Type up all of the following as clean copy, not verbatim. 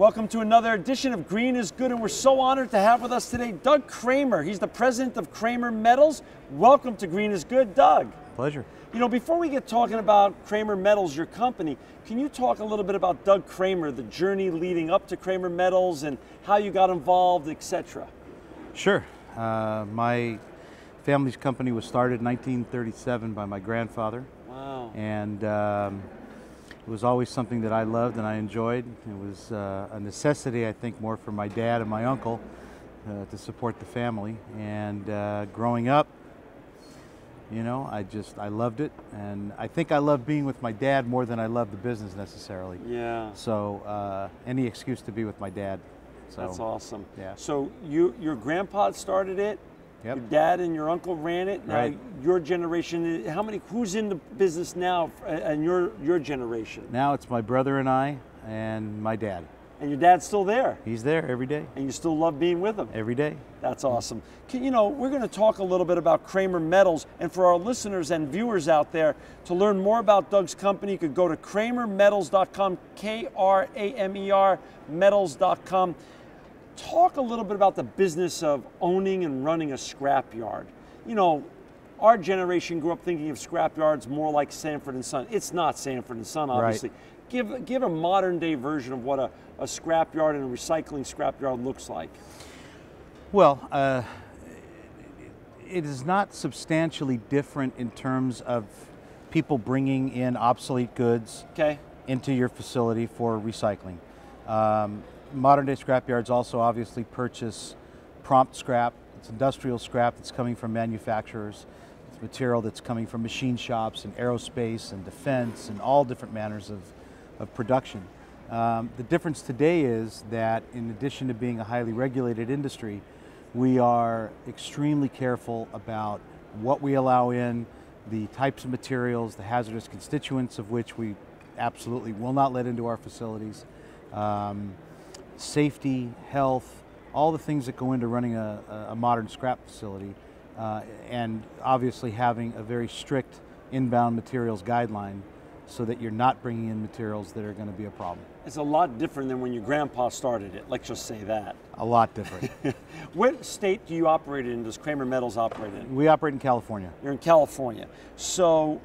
Welcome to another edition of Green is Good, and we're so honored to have with us today Doug Kramer. He's the president of Kramer Metals. Welcome to Green is Good, Doug. Pleasure. You know, before we get talking about Kramer Metals, your company, can you talk a little bit about Doug Kramer, the journey leading up to Kramer Metals and how you got involved, etc.? Sure. My family's company was started in 1937 by my grandfather. Wow. And it was always something that I loved and I enjoyed. It was a necessity, I think, more for my dad and my uncle to support the family. And growing up, you know, I loved it. And I think I loved being with my dad more than I loved the business necessarily. Yeah. So any excuse to be with my dad. So, that's awesome. Yeah. So your grandpa started it. Yep. Your dad and your uncle ran it. Now Right. your generation, who's in the business now and your generation? Now it's my brother and I and my dad. And your dad's still there. He's there every day. And you still love being with him. Every day. That's awesome. You know, we're going to talk a little bit about Kramer Metals, and for our listeners and viewers out there, to learn more about Doug's company, you could go to kramermetals.com, K-R-A-M-E-R metals.com. Talk a little bit about the business of owning and running a scrapyard. You know, our generation grew up thinking of scrapyards more like Sanford & Son. It's not Sanford & Son, obviously. Right. Give a modern day version of what a scrapyard and a recycling scrapyard looks like. Well, it is not substantially different in terms of people bringing in obsolete goods into your facility for recycling. Modern day scrapyards also obviously purchase prompt scrap. It's industrial scrap that's coming from manufacturers. It's material that's coming from machine shops and aerospace and defense and all different manners of production. The difference today is that in addition to being a highly regulated industry, we are extremely careful about what we allow in, the types of materials, the hazardous constituents of which we absolutely will not let into our facilities. Safety, health, all the things that go into running a modern scrap facility, and obviously having a very strict inbound materials guideline so that you're not bringing in materials that are going to be a problem. It's a lot different than when your grandpa started it, let's just say that. A lot different. What state do you operate in? Does Kramer Metals operate in? We operate in California. You're in California. So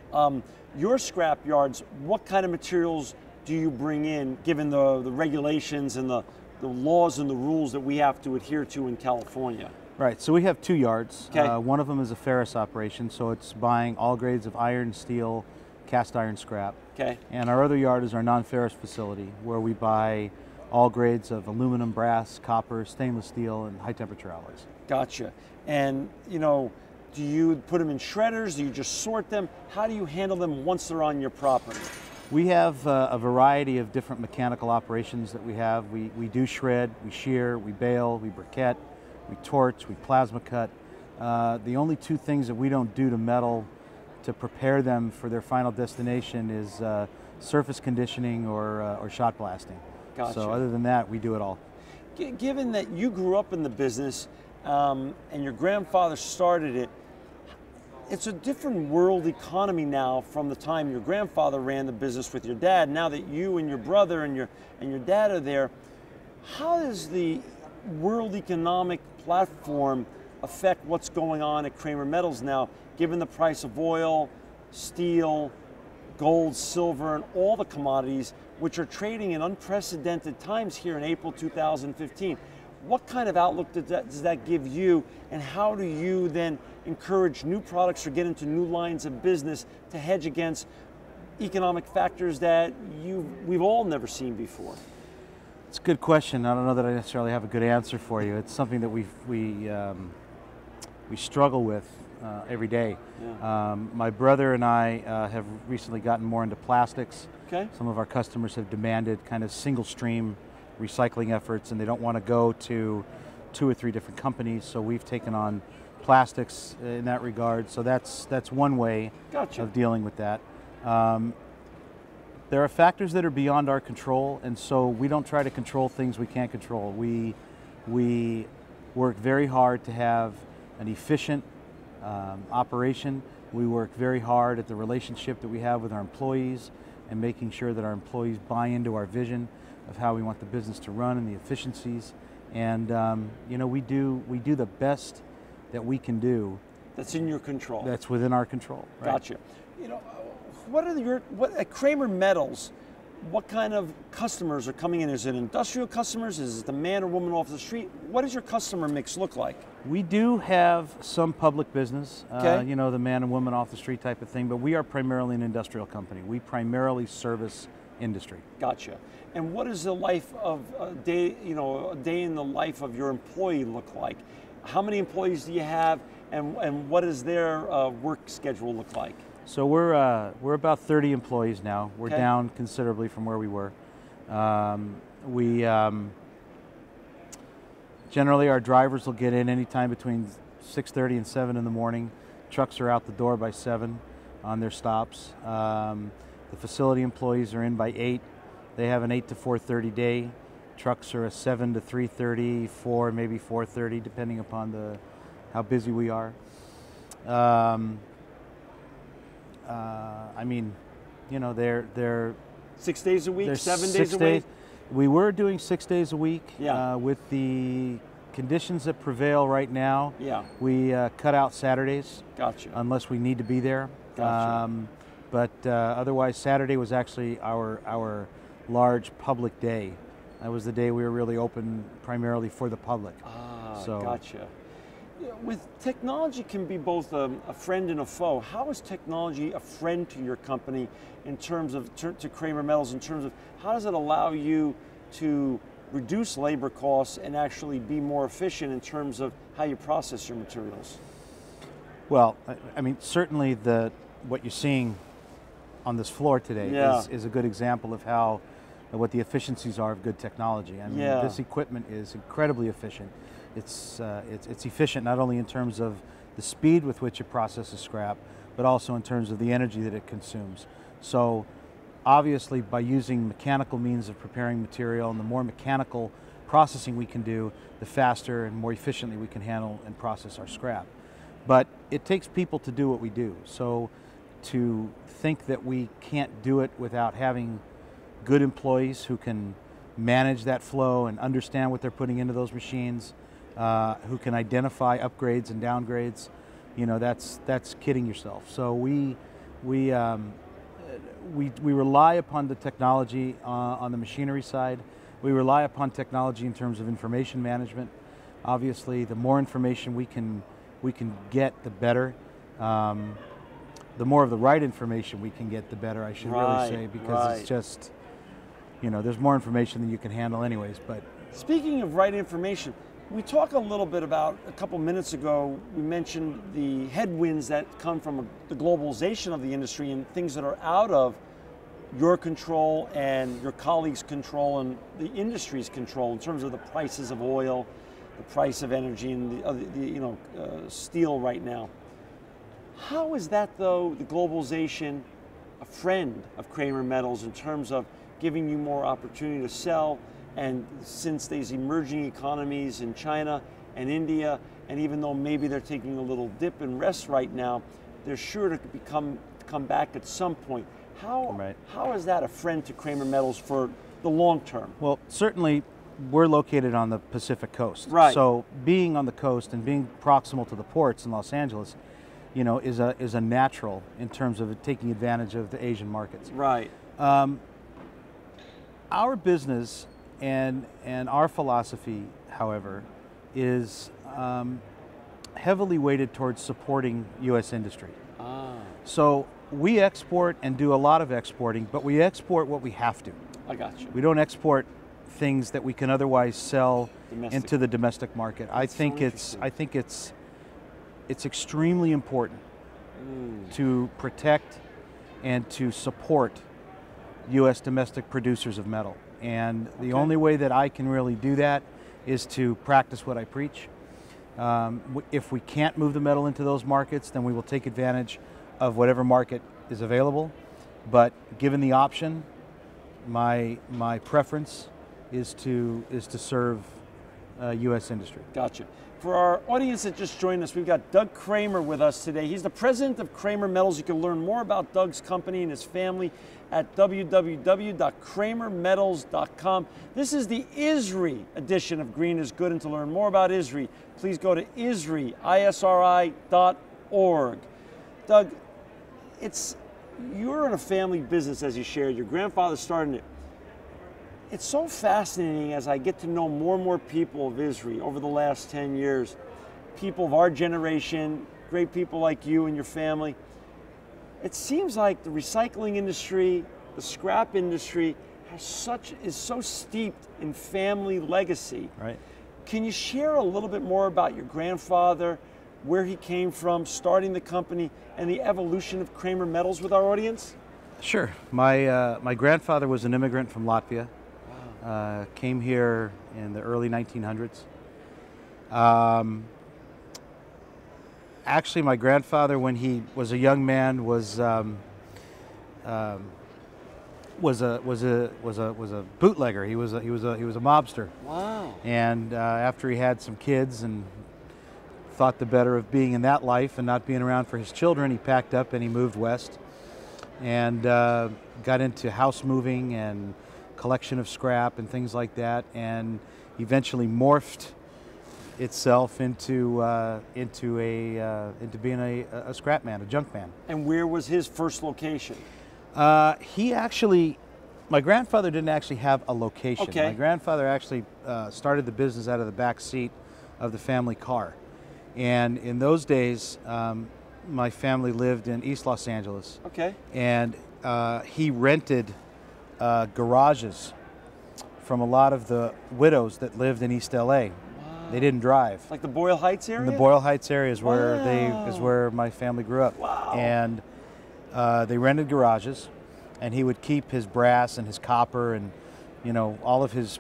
your scrap yards, what kind of materials do you bring in, given the regulations and the laws and the rules that we have to adhere to in California? Right, so we have two yards. Okay. One of them is a ferrous operation, so it's buying all grades of iron, steel, cast iron scrap. Okay. And our other yard is our non-ferrous facility, where we buy all grades of aluminum, brass, copper, stainless steel, and high temperature alloys. Gotcha. And you know, do you put them in shredders? Do you just sort them? How do you handle them once they're on your property? We have a variety of different mechanical operations that we have. We do shred, we shear, we bale, we briquette, we torch, we plasma cut. The only two things that we don't do to metal to prepare them for their final destination is surface conditioning or shot blasting. Gotcha. So other than that, we do it all. Given that you grew up in the business and your grandfather started it, it's a different world economy now from the time your grandfather ran the business with your dad. Now that you and your brother and your dad are there, how does the world economic platform affect what's going on at Kramer Metals now, given the price of oil, steel, gold, silver, and all the commodities which are trading in unprecedented times here in April 2015? What kind of outlook does that give you, and how do you then encourage new products or get into new lines of business to hedge against economic factors that we've all never seen before? It's a good question. I don't know that I necessarily have a good answer for you. It's something that we struggle with every day. Yeah. My brother and I have recently gotten more into plastics. Okay. Some of our customers have demanded kind of single stream recycling efforts, and they don't want to go to 2 or 3 different companies, so we've taken on plastics in that regard. So that's one way Gotcha. of dealing with that. There are factors that are beyond our control, and so we don't try to control things we can't control. We work very hard to have an efficient operation. We work very hard at the relationship that we have with our employees and making sure that our employees buy into our vision. of how we want the business to run and the efficiencies. And you know, we do the best that we can do. That's in your control. That's within our control. Right? Gotcha. You know, what at Kramer Metals? What kind of customers are coming in? Is it industrial customers? Is it the man or woman off the street? What does your customer mix look like? We do have some public business, okay. You know, the man and woman off the street type of thing, but we are primarily an industrial company. We primarily service industry. Gotcha. And what is the life of a day, you know, a day in the life of your employee look like? How many employees do you have, and what does their work schedule look like? So we're about 30 employees now. We're okay. down considerably from where we were. Generally our drivers will get in anytime between 6:30 and 7 in the morning. Trucks are out the door by 7 on their stops. The facility employees are in by 8. They have an 8 to 4:30 day. Trucks are a 7 to 3:30, 4 maybe 4:30, depending upon how busy we are. I mean, you know, they're 6 days a week, 7 days a week. We were doing 6 days a week. Yeah. With the conditions that prevail right now, yeah. We cut out Saturdays. Gotcha. Unless we need to be there. Gotcha. But otherwise, Saturday was actually our large public day. That was the day we were really open primarily for the public. Ah, so. Gotcha. With technology can be both a friend and a foe. How is technology a friend to your company in terms of, to Kramer Metals, in terms of how does it allow you to reduce labor costs and actually be more efficient in terms of how you process your materials? Well, I mean, certainly what you're seeing on this floor today yeah. is a good example of what the efficiencies are of good technology. I mean, yeah. this equipment is incredibly efficient. It's efficient not only in terms of the speed with which it processes scrap, but also in terms of the energy that it consumes. So obviously by using mechanical means of preparing material, and the more mechanical processing we can do, the faster and more efficiently we can handle and process our scrap. But it takes people to do what we do. So to think that we can't do it without having good employees who can manage that flow and understand what they're putting into those machines, who can identify upgrades and downgrades, you know, that's kidding yourself. So we rely upon the technology on the machinery side. We rely upon technology in terms of information management. Obviously, the more information we can get, the better. The more of the right information we can get, the better, I should really say, because it's just, you know, there's more information than you can handle anyways. But speaking of right information, we talked a little bit about, a couple minutes ago, we mentioned the headwinds that come from the globalization of the industry and things that are out of your control and your colleagues' control and the industry's control in terms of the prices of oil, the price of energy, and the steel right now. How is that, though, the globalization, a friend of Kramer Metals in terms of giving you more opportunity to sell? And since there's emerging economies in China and India, and even though maybe they're taking a little dip and rest right now, they're sure to come back at some point. How is that a friend to Kramer Metals for the long term? Well, certainly we're located on the Pacific coast. Right. So being on the coast and being proximal to the ports in Los Angeles, you know, is a natural in terms of taking advantage of the Asian markets. Right. Our business and our philosophy, however, is heavily weighted towards supporting U.S. industry. So we export and do a lot of exporting, but we export what we have to. I got you. We don't export things that we can otherwise sell into the domestic market. I think it's extremely important to protect and to support U.S. domestic producers of metal. And the only way that I can really do that is to practice what I preach. If we can't move the metal into those markets, then we will take advantage of whatever market is available. But given the option, my preference is to serve U.S. industry. Gotcha. For our audience that just joined us, we've got Doug Kramer with us today. He's the president of Kramer Metals. You can learn more about Doug's company and his family at www.kramermetals.com. This is the ISRI edition of Green is Good, and to learn more about ISRI, please go to isri.org. Doug, you're in a family business, as you shared. Your grandfather started it. It's so fascinating as I get to know more and more people of ISRI over the last 10 years, people of our generation, great people like you and your family. It seems like the recycling industry, the scrap industry, is so steeped in family legacy. Right. Can you share a little bit more about your grandfather, where he came from, starting the company, and the evolution of Kramer Metals with our audience? Sure. My grandfather was an immigrant from Latvia. Came here in the early 1900s. Actually, my grandfather, when he was a young man, was a bootlegger. He was a mobster. Wow. And after he had some kids and thought the better of being in that life and not being around for his children, he packed up and he moved west and got into house moving and collection of scrap and things like that, and eventually morphed itself into being a scrap man, a junk man. And where was his first location? My grandfather didn't actually have a location. Okay. My grandfather actually started the business out of the back seat of the family car, and in those days, my family lived in East Los Angeles. Okay. And he rented garages from a lot of the widows that lived in East LA. Wow. They didn't drive. Like the Boyle Heights area? In the Boyle Heights area is where Wow. is where my family grew up. Wow. And they rented garages, and he would keep his brass and his copper and all of his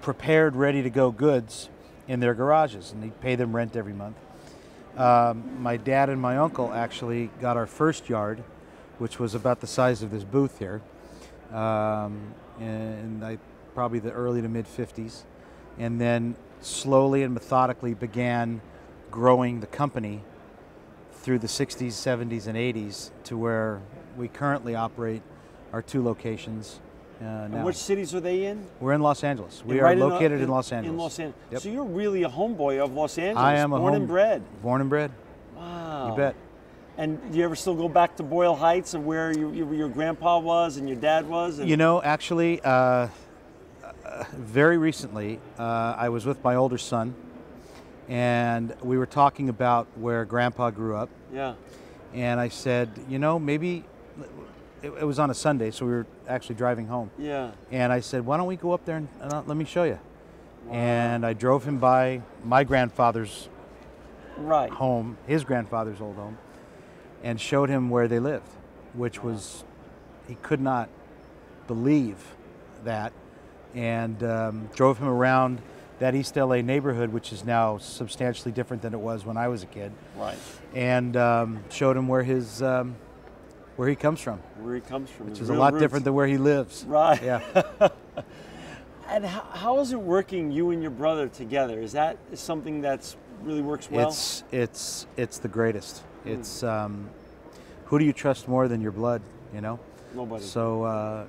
prepared, ready to go goods in their garages, and he'd pay them rent every month. My dad and my uncle actually got our first yard, which was about the size of this booth here, in probably the early to mid 50s, and then slowly and methodically began growing the company through the 60s, 70s, and 80s to where we currently operate our 2 locations now. And which cities are they in? We're in Los Angeles. We Right are located in Los Angeles. In Los Angeles. Yep. So you're really a homeboy of Los Angeles. I am born and bred. Born and bred. Wow. You bet. And do you ever still go back to Boyle Heights and where your grandpa was and your dad was? And Actually, very recently, I was with my older son, and we were talking about where Grandpa grew up. Yeah. And I said, maybe, it was on a Sunday, so we were actually driving home. Yeah. And I said, why don't we go up there and let me show you? Wow. And I drove him by my grandfather's Right. home, his grandfather's old home, and showed him where they lived, which was, he could not believe that, and drove him around that East LA neighborhood, which is now substantially different than it was when I was a kid. Right. And showed him where he comes from. Where he comes from. Which his is a real lot roots. different than where he lives. Right. Yeah. And how is it working, you and your brother together? Is something that's really works well? It's the greatest. It's who do you trust more than your blood? Nobody. So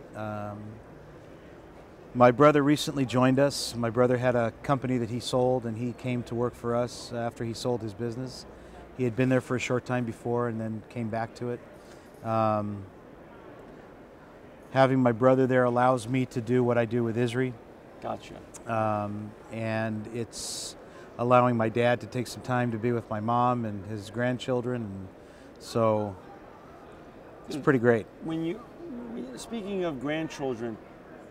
my brother recently joined us. My brother had a company that he sold, and he came to work for us after he sold his business. He had been there for a short time before and then came back to it. Having my brother there allows me to do what I do with ISRI. Gotcha. And it's allowing my dad to take some time to be with my mom and his grandchildren, and so it's pretty great. Speaking of grandchildren,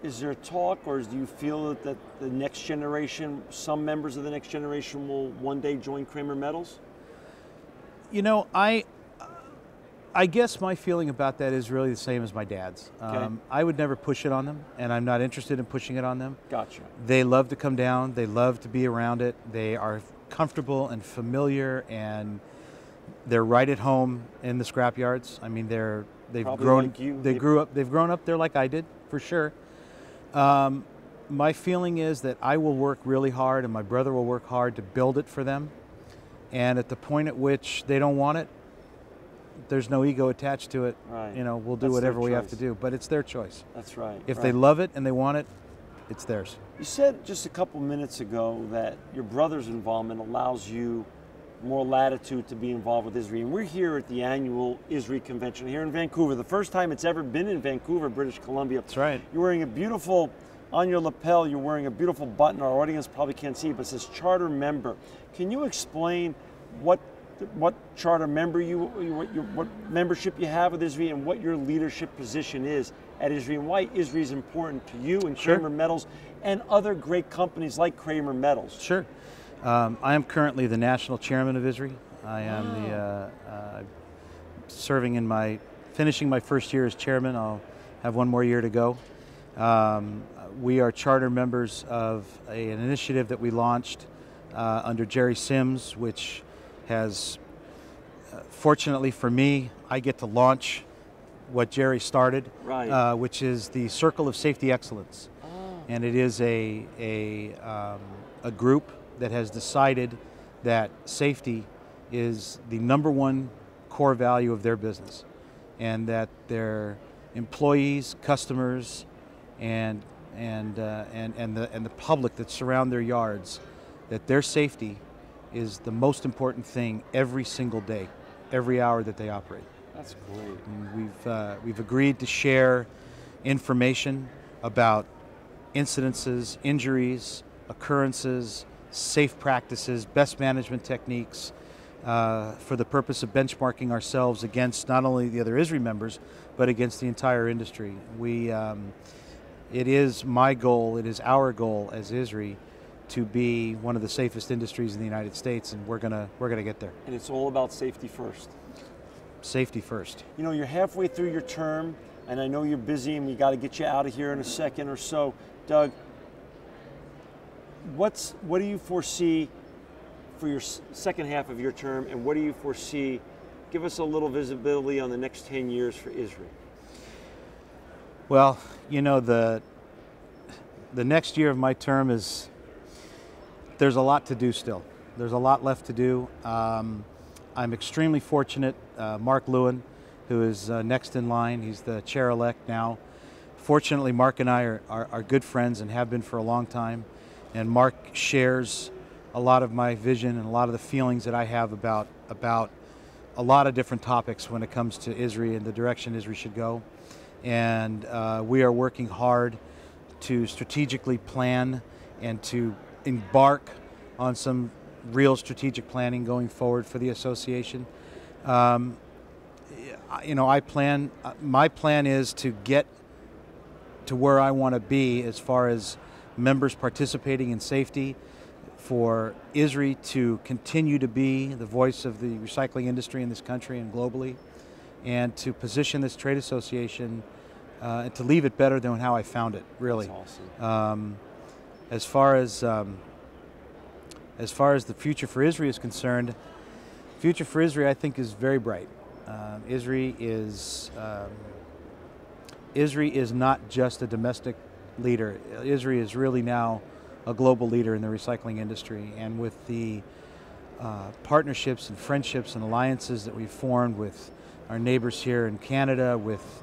is there talk, or do you feel that the next generation, some members of the next generation, will one day join Kramer Metals? I guess my feeling about that is really the same as my dad's. Okay. I would never push it on them, and I'm not interested in pushing it on them. Gotcha. They love to come down. They love to be around it. They are comfortable and familiar, and they're right at home in the scrap yards. I mean, they've Probably grown. like you. They've grown up there like I did, for sure. My feeling is that I will work really hard and my brother will work hard to build it for them. And at the point at which they don't want it, there's no ego attached to it. Right. You know, we'll do whatever we have to do, but it's their choice. That's right. If they love it and they want it, it's theirs. You said just a couple minutes ago that your brother's involvement allows you more latitude to be involved with ISRI. And we're here at the annual ISRI convention here in Vancouver. The first time it's ever been in Vancouver, British Columbia. That's right. You're wearing a beautiful, on your lapel, you're wearing a beautiful button. Our audience probably can't see it, but it says charter member. Can you explain what charter member what membership you have with ISRI and what your leadership position is at ISRI and why ISRI is important to you and Sure. Kramer Metals and other great companies like Kramer Metals? Sure. I am currently the national chairman of ISRI. I am serving in finishing my first year as chairman. I'll have one more year to go. We are charter members of an initiative that we launched under Jerry Sims, which has, fortunately for me, I get to launch what Jerry started, right. Which is the Circle of Safety Excellence. And it is a group that has decided that safety is the #1 core value of their business, and that their employees, customers, and the public that surround their yards, that their safety is the most important thing every single day, every hour that they operate. That's great. And we've agreed to share information about incidences, injuries, occurrences, safe practices, best management techniques, for the purpose of benchmarking ourselves against not only the other ISRI members, but against the entire industry. It is my goal, it is our goal as ISRI to be one of the safest industries in the United States, and we're gonna get there. And it's all about safety first. Safety first. You know, you're halfway through your term, and I know you're busy, and we got to get you out of here in a second or so. Doug, what do you foresee for your second half of your term, and what do you foresee? Give us a little visibility on the next 10 years for ISRI. Well, you know, the next year of my term there's a lot to do still. There's a lot left to do. I'm extremely fortunate. Mark Lewin, who is next in line, he's the chair-elect now. Fortunately, Mark and I are good friends and have been for a long time. And Mark shares a lot of my vision and a lot of the feelings that I have about a lot of different topics when it comes to ISRI and the direction ISRI should go. And we are working hard to strategically plan and to embark on some real strategic planning going forward for the association. You know, my plan is to get to where I want to be as far as members participating in safety, for ISRI to continue to be the voice of the recycling industry in this country and globally, and to position this trade association and to leave it better than how I found it, really. That's awesome. As far as the future for ISRI is concerned, future for ISRI I think is very bright. ISRI is not just a domestic leader. ISRI is really now a global leader in the recycling industry, and with the partnerships and friendships and alliances that we've formed with our neighbors here in Canada, with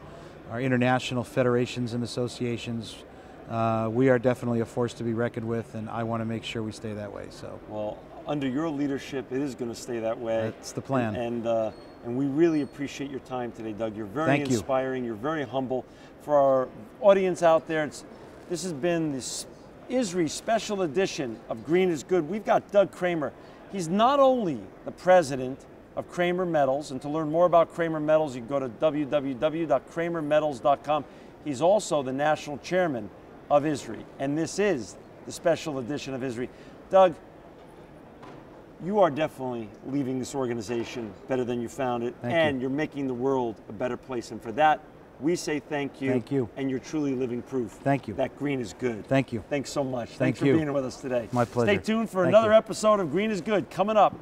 our international federations and associations, we are definitely a force to be reckoned with, and I want to make sure we stay that way. So, well, under your leadership, it is going to stay that way. That's the plan. And we really appreciate your time today, Doug. You're very inspiring. You're very humble. For our audience out there, this has been this ISRI special edition of Green is Good. We've got Doug Kramer. He's not only the president of Kramer Metals, and to learn more about Kramer Metals, you can go to www.kramermetals.com. He's also the national chairman of ISRI, and this is the special edition of ISRI. Doug, you are definitely leaving this organization better than you found it, and you're making the world a better place. And for that, we say thank you. Thank you. And you're truly living proof. Thank you. That green is good. Thank you. Thanks so much. Thanks for being with us today. My pleasure. Stay tuned for another episode of Green is Good coming up.